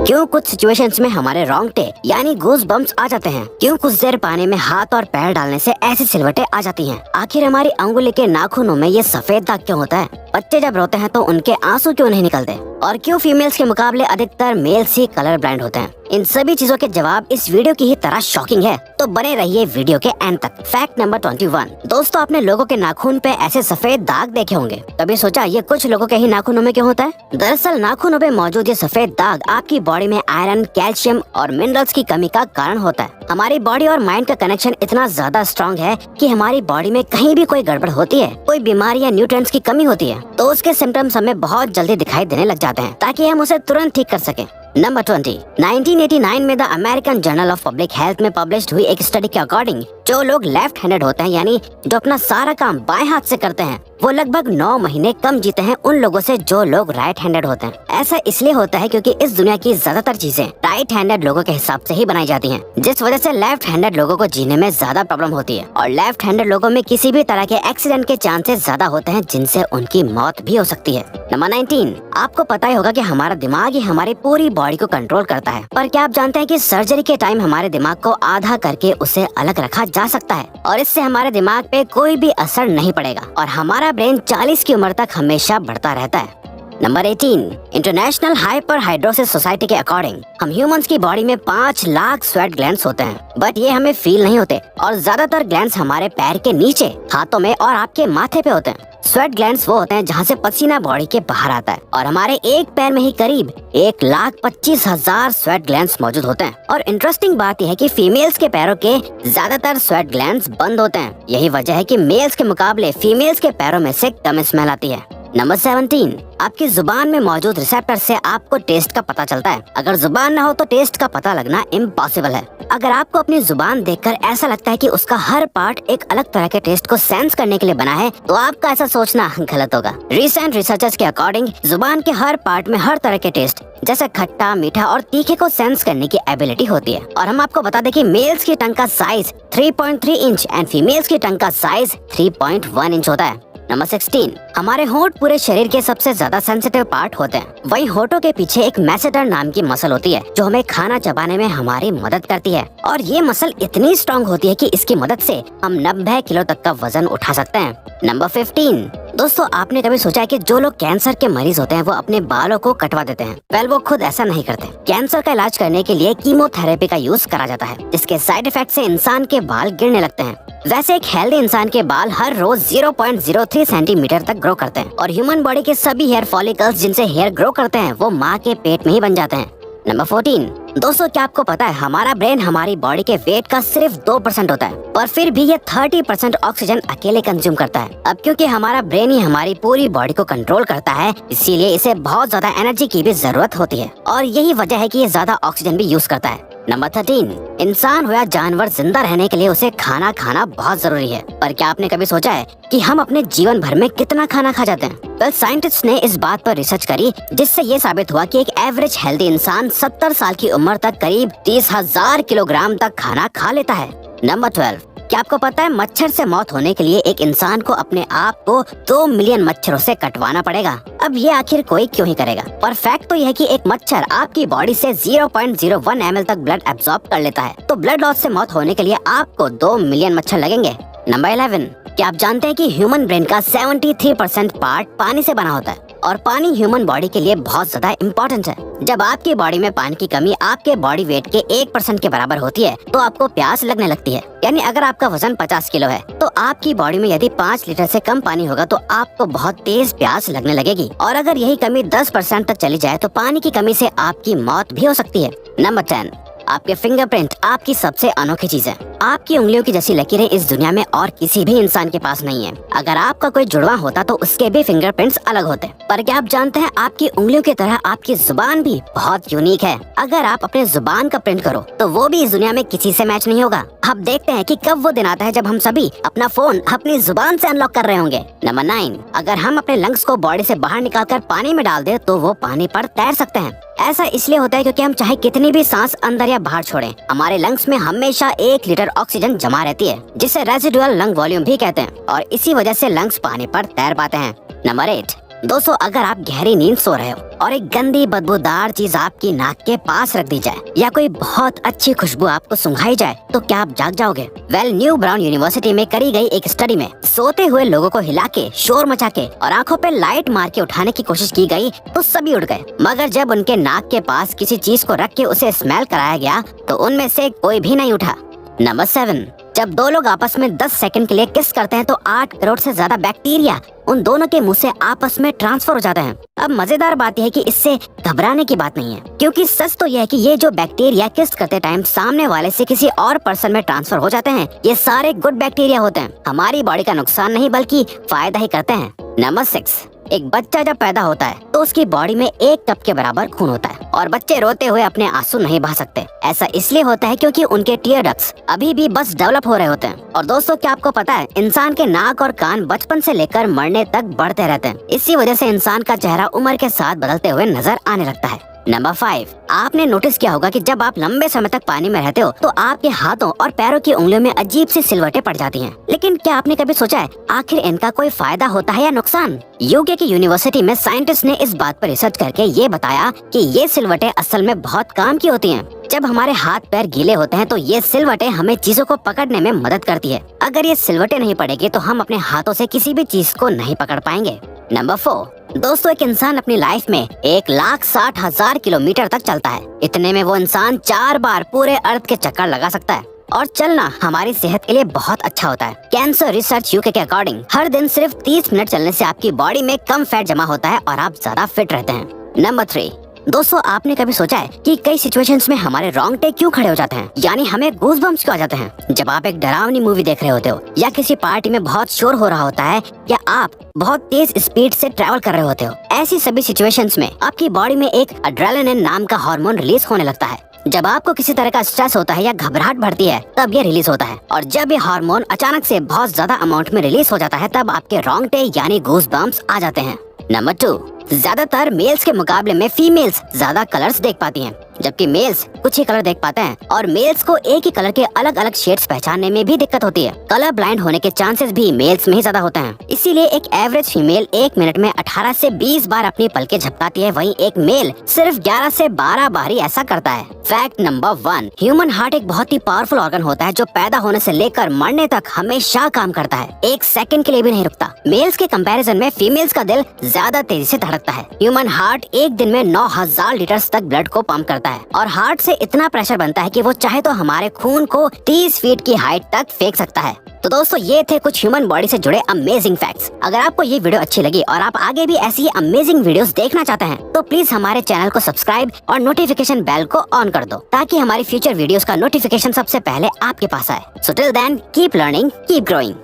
क्यों कुछ सिचुएशंस में हमारे रोंगटे यानी गूज बम्प्स आ जाते हैं? क्यों कुछ देर पानी में हाथ और पैर डालने से ऐसी सिलवटें आ जाती हैं? आखिर हमारी अंगुली के नाखूनों में ये सफेद दाग क्यों होता है? बच्चे जब रोते हैं तो उनके आंसू क्यों नहीं निकलते? और क्यों फीमेल्स के मुकाबले अधिकतर मेल्स ही कलर ब्लाइंड होते हैं? इन सभी चीजों के जवाब इस वीडियो की ही तरह शॉकिंग है, तो बने रहिए वीडियो के एंड तक। Fact number 21। दोस्तों, आपने लोगों के नाखून पे ऐसे सफेद दाग देखे होंगे। कभी सोचा ये कुछ लोगों के ही नाखूनों में क्यों होता है? दरअसल नाखूनों पे मौजूद ये सफेद दाग आपकी बॉडी में आयरन, कैल्शियम और मिनरल्स की कमी का कारण होता है। हमारी बॉडी और माइंड का कनेक्शन इतना ज्यादा स्ट्रॉन्ग है कि हमारी बॉडी में कहीं भी कोई गड़बड़ होती है, कोई बीमारी या न्यूट्रिएंट्स की कमी होती है, तो उसके सिम्टम्स हमें बहुत जल्दी दिखाई देने लग जाते हैं, ताकि हम उसे तुरंत ठीक कर सकें। नंबर 20। 1989 में the American journal of public health में पब्लिश हुई एक स्टडी के अकॉर्डिंग जो लोग लेफ्ट हैंडेड होते हैं, यानी जो अपना सारा काम बाएं हाथ से करते हैं, वो लगभग 9 महीने कम जीते हैं उन लोगों से जो लोग राइट हैंडेड होते हैं। ऐसा इसलिए होता है क्योंकि इस दुनिया की ज्यादातर चीजें राइट हैंडेड लोगों के हिसाब से ही बनाई जाती हैं, जिस वजह से लेफ्ट हैंडेड लोगों को जीने में ज्यादा प्रॉब्लम होती है। और लेफ्ट हैंडेड लोगों में किसी भी तरह के एक्सीडेंट के चांसेस ज्यादा होते हैं, जिनसे उनकी मौत भी हो सकती है। नंबर 19। आपको पता ही होगा कि हमारा दिमाग ही हमारी पूरी बॉडी को कंट्रोल करता है, पर क्या आप जानते हैं कि सर्जरी के टाइम हमारे दिमाग को आधा करके उसे अलग रखा जा सकता है और इससे हमारे दिमाग पे कोई भी असर नहीं पड़ेगा और हमारा ब्रेन 40 की उम्र तक हमेशा बढ़ता रहता है। नंबर 18। इंटरनेशनल हाइपरहाइड्रोसिस सोसाइटी के अकॉर्डिंग हम ह्यूमंस की बॉडी में 5 लाख स्वेट ग्लैंड्स होते हैं, बट ये हमें फील नहीं होते और ज्यादातर ग्लैंड्स हमारे पैर के नीचे, हाथों में और आपके माथे पे होते हैं। स्वेट ग्लैंड्स वो होते हैं जहाँ से पसीना बॉडी के बाहर आता है और हमारे एक पैर में ही करीब 1,25,000 स्वेट ग्लैंड्स मौजूद होते हैं। और इंटरेस्टिंग बात यह है कि फीमेल्स के पैरों के ज्यादातर स्वेट ग्लैंड्स बंद होते हैं। यही वजह है कि मेल्स के मुकाबले फीमेल्स के पैरों में से कम स्मेल आती है। नंबर 17। आपकी जुबान में मौजूद रिसेप्टर से आपको टेस्ट का पता चलता है। अगर जुबान न हो तो टेस्ट का पता लगना इम्पॉसिबल है। अगर आपको अपनी जुबान देखकर ऐसा लगता है कि उसका हर पार्ट एक अलग तरह के टेस्ट को सेंस करने के लिए बना है, तो आपका ऐसा सोचना गलत होगा। रिसेंट रिसर्चर्स के अकॉर्डिंग जुबान के हर पार्ट में हर तरह के टेस्ट जैसे खट्टा, मीठा और तीखे को सेंस करने की एबिलिटी होती है। और हम आपको बता दें कि मेल्स की टंग का साइज 3.3 इंच एंड फीमेल्स की टंग का साइज 3.1 इंच होता है। नंबर 16। हमारे होंठ पूरे शरीर के सबसे ज्यादा सेंसिटिव पार्ट होते हैं। वहीं होंठों के पीछे एक मैसेटर नाम की मसल होती है जो हमें खाना चबाने में हमारी मदद करती है और ये मसल इतनी स्ट्रॉन्ग होती है कि इसकी मदद से हम 90 किलो तक का वजन उठा सकते हैं। नंबर 15। दोस्तों, आपने कभी सोचा है कि जो लोग कैंसर के मरीज होते हैं वो अपने बालों को कटवा देते हैं? वेल, वो खुद ऐसा नहीं करते। कैंसर का इलाज करने के लिए कीमोथेरेपी का यूज करा जाता है, जिसके साइड इफेक्ट से इंसान के बाल गिरने लगते हैं। वैसे एक हेल्दी इंसान के बाल हर रोज 0.03 सेंटीमीटर तक ग्रो करते हैं और ह्यूमन बॉडी के सभी हेयर फॉलिकल्स जिनसे हेयर ग्रो करते हैं वो माँ के पेट में ही बन जाते हैं। नंबर 14। दोस्तों, क्या आपको पता है हमारा ब्रेन हमारी बॉडी के वेट का सिर्फ 2% होता है, पर फिर भी ये 30% ऑक्सीजन अकेले कंज्यूम करता है। अब क्योंकि हमारा ब्रेन ही हमारी पूरी बॉडी को कंट्रोल करता है, इसीलिए इसे बहुत ज्यादा एनर्जी की भी जरूरत होती है और यही वजह है कि ये ज्यादा ऑक्सीजन भी यूज करता है। नंबर 13। इंसान हो या जानवर, जिंदा रहने के लिए उसे खाना खाना बहुत जरूरी है, पर क्या आपने कभी सोचा है कि हम अपने जीवन भर में कितना खाना खा जाते हैं? वेल, साइंटिस्ट ने इस बात पर रिसर्च करी, जिससे ये साबित हुआ कि एक एवरेज हेल्दी इंसान 70 साल की उम्र तक करीब 30,000 किलोग्राम तक खाना खा लेता है। नंबर 12। क्या आपको पता है मच्छर से मौत होने के लिए एक इंसान को अपने आप को 2 मिलियन मच्छरों से कटवाना पड़ेगा? अब ये आखिर कोई क्यों ही करेगा? पर फैक्ट तो यह है कि एक मच्छर आपकी बॉडी से 0.01 ml तक ब्लड एब्जॉर्ब कर लेता है, तो ब्लड लॉस से मौत होने के लिए आपको 2 मिलियन मच्छर लगेंगे। नंबर 11। क्या आप जानते हैं कि ह्यूमन ब्रेन का 73% पार्ट पानी से बना होता है और पानी ह्यूमन बॉडी के लिए बहुत ज्यादा इम्पोर्टेंट है। जब आपकी बॉडी में पानी की कमी आपके बॉडी वेट के 1% के बराबर होती है तो आपको प्यास लगने लगती है। यानी अगर आपका वजन 50 किलो है तो आपकी बॉडी में यदि 5 लीटर से कम पानी होगा तो आपको बहुत तेज प्यास लगने लगेगी और अगर यही कमी 10% तक चली जाए तो पानी की कमी से आपकी मौत भी हो सकती है। नंबर 10। आपके फिंगरप्रिंट आपकी सबसे अनोखी चीज है। आपकी उंगलियों की जैसी लकीरें इस दुनिया में और किसी भी इंसान के पास नहीं है। अगर आपका कोई जुड़वा होता तो उसके भी फिंगरप्रिंट्स अलग होते। पर क्या आप जानते हैं आपकी उंगलियों की तरह आपकी जुबान भी बहुत यूनिक है। अगर आप अपने जुबान का प्रिंट करो तो वो भी इस दुनिया में किसी से मैच नहीं होगा। अब देखते हैं कि कब वो दिन आता है जब हम सभी अपना फोन अपनी जुबान से अनलॉक कर रहे होंगे। नंबर 9। अगर हम अपने लंग्स को बॉडी से बाहर निकालकर पानी में डाल दे तो वो पानी पर तैर सकते हैं। ऐसा इसलिए होता है क्योंकि हम चाहे कितनी भी सांस अंदर या बाहर छोड़ें, हमारे लंग्स में हमेशा 1 लीटर ऑक्सीजन जमा रहती है, जिसे रेजिडुअल लंग वॉल्यूम भी कहते हैं और इसी वजह से लंग्स पानी पर तैर पाते हैं। नंबर 8। दोस्तों अगर आप गहरी नींद सो रहे हो और एक गंदी बदबूदार चीज आपकी नाक के पास रख दी जाए या कोई बहुत अच्छी खुशबू आपको सुंघाई जाए तो क्या आप जाग जाओगे? वेल, न्यू ब्राउन यूनिवर्सिटी में करी गई एक स्टडी में सोते हुए लोगों को हिला के, शोर मचा के और आंखों पे लाइट मार के उठाने की कोशिश की गई तो सभी उठ गए, मगर जब उनके नाक के पास किसी चीज को रख के उसे स्मेल कराया गया तो उनमें से कोई भी नहीं उठा। नंबर 7, जब दो लोग आपस में 10 सेकंड के लिए किस करते हैं तो 8 करोड़ से ज्यादा बैक्टीरिया उन दोनों के मुंह से आपस में ट्रांसफर हो जाते हैं। अब मजेदार बात यह है कि इससे घबराने की बात नहीं है, क्योंकि सच तो यह है कि ये जो बैक्टीरिया किस करते टाइम सामने वाले से किसी और पर्सन में ट्रांसफर हो जाते हैं, ये सारे गुड बैक्टीरिया होते हैं, हमारी बॉडी का नुकसान नहीं बल्कि फायदा ही करते हैं। नंबर 6, एक बच्चा जब पैदा होता है तो उसकी बॉडी में 1 कप के बराबर खून होता है और बच्चे रोते हुए अपने आंसू नहीं बहा सकते। ऐसा इसलिए होता है क्योंकि उनके टीयर डक्ट्स अभी भी बस डेवलप हो रहे होते हैं। और दोस्तों क्या आपको पता है, इंसान के नाक और कान बचपन से लेकर मरने तक बढ़ते रहते हैं। इसी वजह से इंसान का चेहरा उम्र के साथ बदलते हुए नजर आने लगता है। नंबर 5, आपने नोटिस किया होगा कि जब आप लंबे समय तक पानी में रहते हो तो आपके हाथों और पैरों की उंगलियों में अजीब सी सिलवटें पड़ जाती हैं। लेकिन क्या आपने कभी सोचा है आखिर इनका कोई फायदा होता है या नुकसान? यूके की यूनिवर्सिटी में साइंटिस्ट ने इस बात पर रिसर्च करके ये बताया कि ये सिलवटें असल में बहुत काम की होती हैं। जब हमारे हाथ पैर गीले होते हैं तो ये सिलवटें हमें चीजों को पकड़ने में मदद करती है। अगर ये सिलवटें नहीं पड़ेगी तो हम अपने हाथों से किसी भी चीज को नहीं पकड़ पाएंगे। नंबर 4, दोस्तों एक इंसान अपनी लाइफ में 1,60,000 किलोमीटर तक चलता है। इतने में वो इंसान 4 बार पूरे अर्थ के चक्कर लगा सकता है। और चलना हमारी सेहत के लिए बहुत अच्छा होता है। कैंसर रिसर्च यूके के अकॉर्डिंग हर दिन सिर्फ 30 मिनट चलने से आपकी बॉडी में कम फैट जमा होता है और आप ज्यादा फिट रहते हैं। नंबर 3, दोस्तों आपने कभी सोचा है कि कई सिचुएशंस में हमारे रोंगटे क्यों खड़े हो जाते हैं, यानी हमें गूज़बम्प्स क्यों आ जाते हैं? जब आप एक डरावनी मूवी देख रहे होते हो या किसी पार्टी में बहुत शोर हो रहा होता है या आप बहुत तेज स्पीड से ट्रैवल कर रहे होते हो, ऐसी सभी सिचुएशंस में आपकी बॉडी में एक एड्रेनालिन नाम का हार्मोन रिलीज होने लगता है। जब आपको किसी तरह का स्ट्रेस होता है या घबराहट बढ़ती है तब ये रिलीज होता है, और जब ये हार्मोन अचानक से बहुत ज्यादा अमाउंट में रिलीज हो जाता है तब आपके रोंगटे यानी गूज़बम्प्स आ जाते हैं। नंबर 2, ज्यादातर मेल्स के मुकाबले में फीमेल्स ज्यादा कलर्स देख पाती हैं, जबकि मेल्स कुछ ही कलर देख पाते हैं। और मेल्स को एक ही कलर के अलग अलग शेड्स पहचानने में भी दिक्कत होती है। कलर ब्लाइंड होने के चांसेस भी मेल्स में ही ज्यादा होते हैं। इसीलिए एक एवरेज फीमेल 1 मिनट में 18 से 20 बार अपनी पलकें झपकाती है, वहीं एक मेल सिर्फ 11 से 12 बार ही ऐसा करता है। फैक्ट नंबर 1, ह्यूमन हार्ट एक बहुत ही पावरफुल ऑर्गन होता है जो पैदा होने से लेकर मरने तक हमेशा काम करता है, 1 सेकंड के लिए भी नहीं रुकता। मेल्स के कंपैरिजन में फीमेल्स का दिल ज्यादा तेजी से धड़कता है। ह्यूमन हार्ट एक दिन में 9,000 लीटर तक ब्लड को पंप करता है और हार्ट से इतना प्रेशर बनता है कि वो चाहे तो हमारे खून को 30 फीट की हाइट तक फेंक सकता है। तो दोस्तों ये थे कुछ ह्यूमन बॉडी से जुड़े अमेजिंग फैक्ट्स। अगर आपको ये वीडियो अच्छी लगी और आप आगे भी ऐसी ही अमेजिंग वीडियोस देखना चाहते हैं तो प्लीज हमारे चैनल को सब्सक्राइब और नोटिफिकेशन बेल को ऑन कर दो, ताकि हमारी फ्यूचर वीडियोस का नोटिफिकेशन सबसे पहले आपके पास आए। So till then keep learning, keep growing.